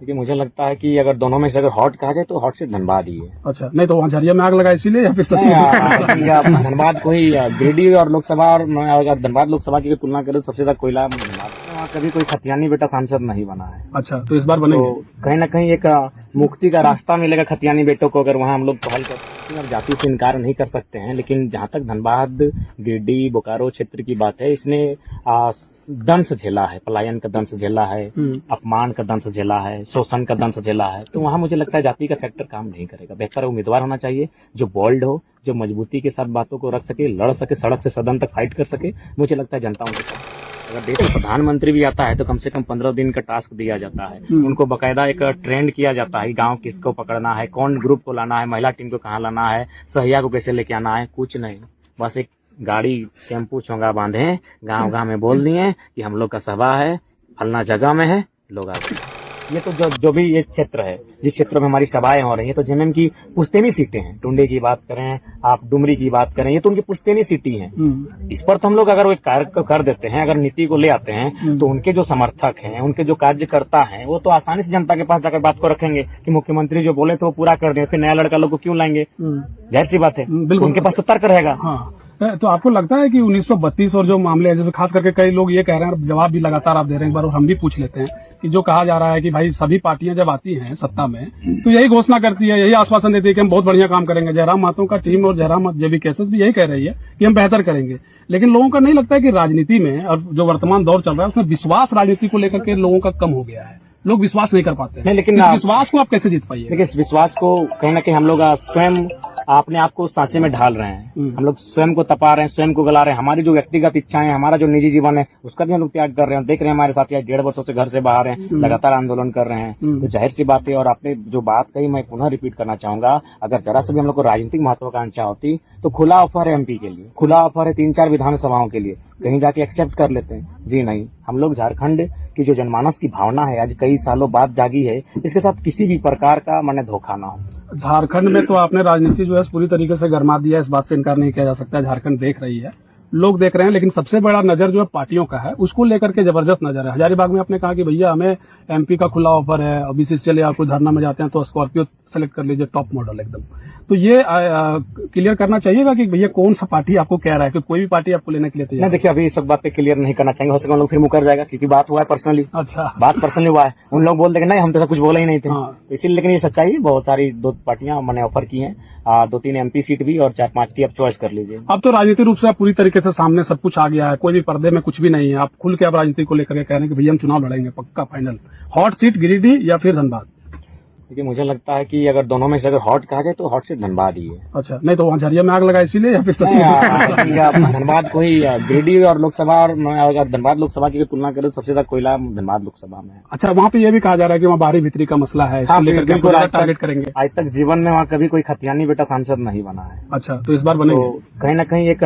क्योंकि मुझे लगता है कि अगर दोनों में से अगर हॉट कहा जाए तो हॉट सीट धनबाद ही है। अच्छा, नहीं तो वहाँ झरिया में आग लगा इसीलिए या फिर धनबाद को ही गिरिडीह और लोकसभा और अगर धनबाद लोकसभा की तुलना करें तो सबसे ज्यादा कोयला धनबाद। वहाँ कभी कोई खतियानी बेटा सांसद नहीं बना है। अच्छा, तो इस बार बनेंगे। तो कहीं ना कहीं एक मुक्ति का रास्ता मिलेगा खतियानी बेटों को, अगर वहाँ हम लोग पहल करते हैं। जाति से इनकार नहीं कर सकते हैं, लेकिन जहाँ तक धनबाद, गिरिडीह, बोकारो क्षेत्र की बात है, इसने दंश झेला है, पलायन का दंश झेला है, अपमान का दंश झेला है, शोषण का दंश झेला है। तो वहाँ मुझे लगता है जाति का फैक्टर काम नहीं करेगा। बेहतर उम्मीदवार होना चाहिए जो बोल्ड हो, जो मजबूती के साथ बातों को रख सके, लड़ सके, सड़क से सदन तक फाइट कर सके। मुझे लगता है जनता उनके साथ। अगर देश में प्रधानमंत्री भी आता है तो कम से कम 15 दिन का टास्क दिया जाता है, उनको बकायदा एक ट्रेंड किया जाता है, गांव किसको पकड़ना है, कौन ग्रुप को लाना है, महिला टीम को कहाँ लाना है, सहिया को कैसे लेके आना है। कुछ नहीं, बस एक गाड़ी टेम्पू चोंगा बांधे गांव गांव में बोल दिए कि हम लोग का सभा है, फलना जगह में है, लोग आ गए। ये तो जो भी ये क्षेत्र है, जिस क्षेत्र में हमारी सभाएं हो रही हैं, तो जेएमएम की पुश्तैनी सीटें हैं। टुंडे की बात करें, आप डुमरी की बात करें, ये तो उनकी पुश्तैनी सीटें हैं। इस पर तो हम लोग अगर वो कार्य कर देते हैं, अगर नीति को ले आते हैं, तो उनके जो समर्थक हैं, उनके जो कार्यकर्ता हैं, वो तो आसानी से जनता के पास जाकर बात को रखेंगे कि मुख्यमंत्री जो बोले तो वो पूरा कर दें। फिर नया लड़का लोग को क्यों लाएंगे? जाहिर सी बात है, बिल्कुल उनके पास तो तर्क रहेगा। हाँ, तो आपको लगता है कि 1932 और जो मामले हैं, जैसे खास करके कई लोग ये कह रहे हैं, जवाब भी लगातार आप दे रहे हैं, एक बार और हम भी पूछ लेते हैं कि जो कहा जा रहा है कि भाई सभी पार्टियां जब आती हैं सत्ता में तो यही घोषणा करती है, यही आश्वासन देती है कि हम बहुत बढ़िया काम करेंगे। जयराम मातो का टीम और जयराम जेबी केसेस भी यही कह रही है कि हम बेहतर करेंगे। लेकिन लोगों का नहीं लगता है कि राजनीति में और जो वर्तमान दौर चल रहा है उसमें विश्वास राजनीति को लेकर के लोगों का कम हो गया है, लोग विश्वास नहीं कर पाते हैं। लेकिन इस विश्वास को आप कैसे जीत पाइए? देखिए, इस विश्वास को कहीं ना कहीं हम लोग स्वयं अपने आप को सांचे में ढाल रहे हैं। हम लोग स्वयं को तपा रहे हैं, स्वयं को गला रहे हैं। हमारी जो व्यक्तिगत इच्छाएं हैं, हमारा जो निजी जीवन है, उसका भी हम लोग त्याग कर रहे हैं। देख रहे हैं हमारे साथी 1.5 वर्षों से घर से बाहर हैं, लगातार आंदोलन कर रहे हैं। तो जाहिर सी बात है, और आपने जो बात कही मैं पुनः रिपीट करना चाहूंगा, अगर जरा से भी हम लोग को राजनीतिक महत्वाकांक्षा होती तो खुला ऑफर है एमपी के लिए, खुला ऑफर है 3-4 विधानसभाओं के लिए, कहीं जाके एक्सेप्ट कर लेते हैं। जी नहीं, हम लोग झारखंड की जो जनमानस की भावना है आज कई सालों बाद जागी है, इसके साथ किसी भी प्रकार का माने धोखा ना हो। झारखंड में तो आपने राजनीति जो है पूरी तरीके से गरमा दिया, इस बात से इनकार नहीं किया जा सकता। झारखंड देख रही है, लोग देख रहे हैं, लेकिन सबसे बड़ा नजर जो है पार्टियों का है, उसको लेकर के जबरदस्त नजर है। हजारीबाग में आपने कहा कि भैया हमें एमपी का खुला ऑफर है, अभी से चलिए आपको धरना में जाते हैं तो स्कॉर्पियो सेलेक्ट कर लीजिए, टॉप मॉडल एकदम। तो ये क्लियर करना चाहिएगा कि भैया कौन सा पार्टी आपको कह रहा है कि कोई भी पार्टी आपको लेने के लिए तैयार? नहीं, देखिए अभी इस सब बात पे क्लियर नहीं करना चाहिए, हो सके हम लोग फिर मुकर जाएगा, क्योंकि बात हुआ है पर्सनली। अच्छा, बात पर्सनली हुआ है, उन लोग बोल देंगे नहीं हम तो कुछ बोले ही नहीं थे। इसीलिए, लेकिन ये सच्चाई है, बहुत सारी 2 पार्टियां मैंने ऑफर की हैं, 2-3 एमपी सीट भी और 4-5 की आप चॉइस कर लीजिए। अब तो राजनीतिक रूप से आप पूरी तरीके से सामने सब कुछ आ गया है, कोई भी पर्दे में कुछ भी नहीं है। आप खुल के आप राजनीति को लेकर के कह रहे हैं कि भैया हम चुनाव लड़ेंगे पक्का फाइनल। हॉट सीट गिरिडीह या फिर धनबाद? क्योंकि मुझे लगता है कि अगर दोनों में से अगर हॉट कहा जाए तो हॉट सीट धनबाद ही है। अच्छा, नहीं तो वहाँ झरिया में आग लगा इसीलिए या फिर धनबाद को ही गिरिडीह और लोकसभा और धनबाद लोकसभा की तुलना करें तो सबसे ज्यादा कोयला धनबाद लोकसभा में है। अच्छा, वहाँ पे ये भी कहा जा रहा है कि वहाँ बाहरी भीतरी का मसला है, इसको लेकर के टारगेट करेंगे। आज तक जीवन में वहाँ कभी कोई खतियानी बेटा सांसद नहीं बना है। अच्छा, तो इस बार बनेंगे। तो कहीं ना कहीं एक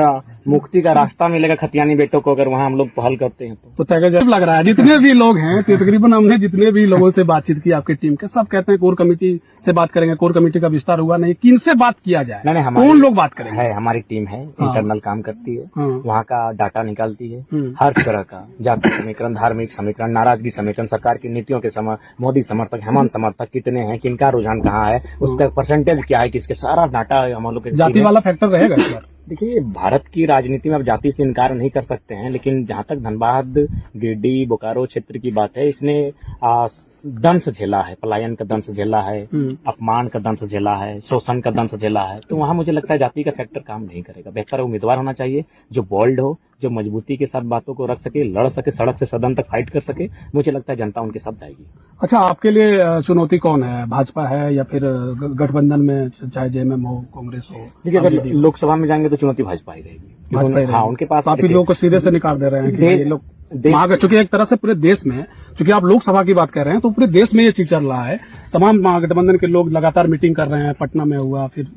मुक्ति का रास्ता मिलेगा खतियानी बेटों को, अगर वहाँ हम लोग पहल करते हैं तो तय लग रहा है। जितने भी लोग हैं, तकरीबन हमने जितने भी लोगों से बातचीत की आपकी टीम के, सब कहते हैं कोर कमेटी से बात करेंगे। कोर कमेटी का विस्तार हुआ नहीं, किन से बात किया जाए? नहीं, कौन लोग बात करेंगे? है हमारी टीम है, इंटरनल काम करती है, वहाँ का डाटा निकालती है, हर तरह का जाति समीकरण, धार्मिक समीकरण, नाराजगी समीकरण, सरकार की नीतियों के मोदी समर्थक, हेमंत समर्थक कितने हैं, किनका रुझान कहाँ है, उसका परसेंटेज क्या है, किसके, सारा डाटा हम लोग। जाति वाला फैक्टर रहेगा इस बार? देखिए, भारत की राजनीति में अब जाति से इनकार नहीं कर सकते हैं, लेकिन जहां तक धनबाद, गिरिडीह, बोकारो क्षेत्र की बात है, इसने दंश झेला है, पलायन का दंश झेला है, अपमान का दंश झेला है, शोषण का दंश झेला है। तो वहां मुझे लगता है जाति का फैक्टर काम नहीं करेगा। बेहतर उम्मीदवार होना चाहिए जो बोल्ड हो, जो मजबूती के साथ बातों को रख सके, लड़ सके, सड़क से सदन तक फाइट कर सके। मुझे लगता है जनता उनके साथ जाएगी। अच्छा, आपके लिए चुनौती कौन है? भाजपा है या फिर गठबंधन में, चाहे जेएमएम हो, कांग्रेस हो? देखिए, अगर लोकसभा में जाएंगे तो चुनौती भाजपा ही रहेगी। हाँ, उनके पास काफी लोग को सीधे से निकाल दे रहे हैं कि ये लोग, चूंकि एक तरह से पूरे देश में, चूंकि आप लोकसभा की बात कर रहे हैं तो पूरे देश में ये चीज चल रहा है। तमाम महागठबंधन के लोग लगातार मीटिंग कर रहे हैं, पटना में हुआ, फिर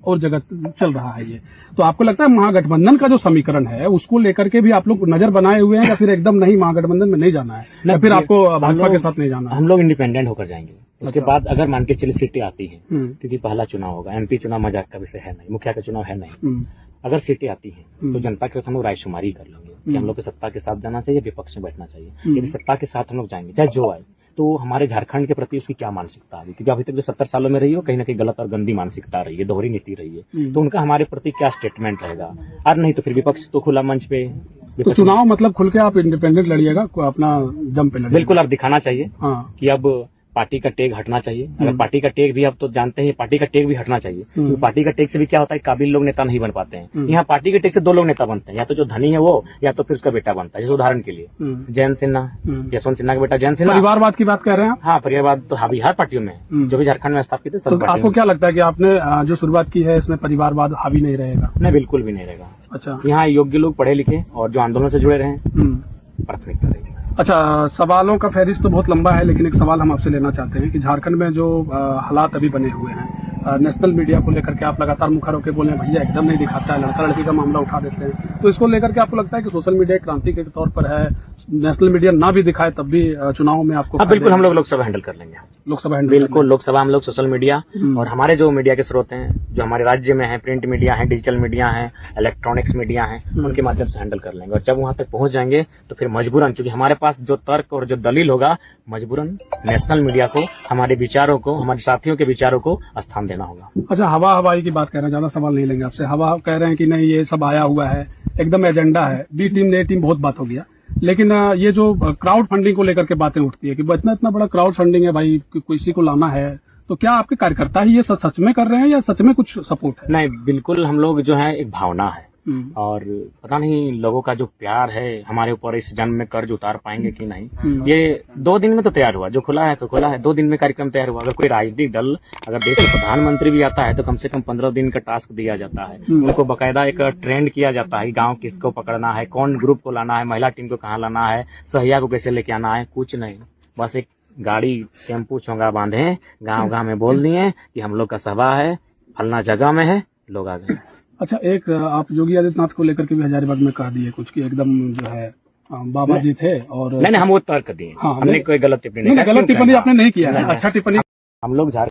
और जगह चल रहा है ये। तो आपको लगता है महागठबंधन का जो समीकरण है उसको लेकर के भी आप लोग नजर बनाए हुए हैं, या फिर एकदम नहीं, महागठबंधन में नहीं जाना है, या फिर आपको भाजपा के साथ नहीं जाना है? हम लोग इंडिपेंडेंट होकर जाएंगे। उसके बाद अगर मान के चलिए सीटें आती हैं, क्योंकि पहला चुनाव होगा, एमपी चुनाव मजाक का विषय है नहीं, मुखिया का चुनाव है नहीं। अगर सीटें आती हैं तो जनता के साथ हम लोग रायशुमारी कर लेंगे कि हम लोग को सत्ता के साथ जाना चाहिए, विपक्ष में बैठना चाहिए। यदि सत्ता के साथ हम लोग जाएंगे, चाहे जो आए, तो हमारे झारखंड के प्रति उसकी क्या मानसिकता है, क्योंकि अभी तक जो 70 सालों में रही हो कहीं ना कहीं गलत और गंदी मानसिकता रही है, दोहरी नीति रही है, तो उनका हमारे प्रति क्या स्टेटमेंट रहेगा। और नहीं तो फिर विपक्ष तो खुला मंच पे तो चुनाव मतलब खुल के आप इंडिपेंडेंट लड़िएगा, अपना दम पे लड़िएगा। बिल्कुल, अब दिखाना चाहिए हाँ। कि अब पार्टी का टेग हटना चाहिए। अगर पार्टी का टेग भी, अब तो जानते हैं पार्टी का टेग भी हटना चाहिए, क्योंकि पार्टी का टेग से भी क्या होता है, काबिल लोग नेता नहीं बन पाते हैं। यहाँ पार्टी के टेग से 2 लोग नेता बनते हैं, या तो जो धनी है वो, या तो फिर उसका बेटा बनता है। जैसे उदाहरण के लिए जयंत सिन्हा, यशवंत सिन्हा का बेटा जयंत सिन्हा। परिवारवाद की बात कर रहे हैं आप? हाँ, परिवारवाद तो हर पार्टियों में जो भी झारखंड में स्थापित है, तो आपको क्या लगता है कि आपने जो शुरुआत की है इसमें परिवारवाद हावी नहीं रहेगा? नहीं, बिल्कुल भी नहीं रहेगा। अच्छा, यहाँ योग्य लोग, पढ़े लिखे और जो आंदोलन से जुड़े रहे, प्राथमिकता रहेगी। अच्छा, सवालों का फहरिस्त तो बहुत लंबा है, लेकिन एक सवाल हम आपसे लेना चाहते हैं कि झारखंड में जो हालात अभी बने हुए हैं, नेशनल मीडिया को लेकर के आप लगातार मुखर होकर बोल रहे हैं भैया एकदम नहीं दिखाता है, लड़का लड़की का मामला उठा देते हैं, तो इसको लेकर के आपको लगता है कि सोशल मीडिया क्रांति के तौर पर है, नेशनल मीडिया ना भी दिखाए तब भी चुनाव में आपको? हाँ, बिल्कुल, हम लोग लोकसभा हैंडल कर लेंगे। लोकसभा हैंडल? बिल्कुल, लोकसभा हम लोग सोशल मीडिया और हमारे जो मीडिया के स्रोत हैं, जो हमारे राज्य में है, प्रिंट मीडिया है, डिजिटल मीडिया है, इलेक्ट्रॉनिक्स मीडिया है, उनके माध्यम से हैंडल कर लेंगे। और जब वहां तक पहुंच जाएंगे तो फिर मजबूरन, क्योंकि हमारे पास जो तर्क और जो दलील होगा, मजबूरन नेशनल मीडिया को, हमारे विचारों को, हमारे साथियों के विचारों को स्थान देना होगा। अच्छा, हवाई की बात कर रहे हैं, ज्यादा सवाल नहीं लेंगे आपसे। हवा कह रहे हैं कि नहीं ये सब आया हुआ है, एकदम एजेंडा है, बी टीम ए टीम बहुत बात हो गया, लेकिन ये जो क्राउड फंडिंग को लेकर के बातें उठती है कि इतना बड़ा क्राउड फंडिंग है भाई, किसी को लाना है, तो क्या आपके कार्यकर्ता ही ये सच में कर रहे हैं या सच में कुछ सपोर्ट है? नहीं, बिल्कुल, हम लोग जो है एक भावना है, और पता नहीं लोगों का जो प्यार है हमारे ऊपर, इस जन्म में कर्ज उतार पाएंगे कि नहीं। ये 2 दिन में तो तैयार हुआ, जो खुला है तो खुला है, 2 दिन में कार्यक्रम तैयार हुआ। अगर कोई राजनीतिक दल, अगर देश का प्रधानमंत्री भी आता है तो कम से कम 15 दिन का टास्क दिया जाता है, उनको बकायदा एक ट्रेंड किया जाता है, गांव किसको पकड़ना है, कौन ग्रुप को लाना है, महिला टीम को कहाँ लाना है, सहिया को कैसे लेके आना है, कुछ नहीं, बस एक गाड़ी टेम्पू चोंगा बांधे, गाँव गाँव में बोल दिए कि हम लोग का सभा है, फलना जगह में है, लोग आ गए। अच्छा, एक आप योगी आदित्यनाथ को लेकर के भी हजारीबाग में कह दिए कुछ कि एकदम जो है बाबा जी थे, और नहीं, हम वो तर्क दिए। हाँ, हमने कोई गलत टिप्पणी नहीं, गलत टिप्पणी आपने नहीं किया है। अच्छा टिप्पणी हम लोग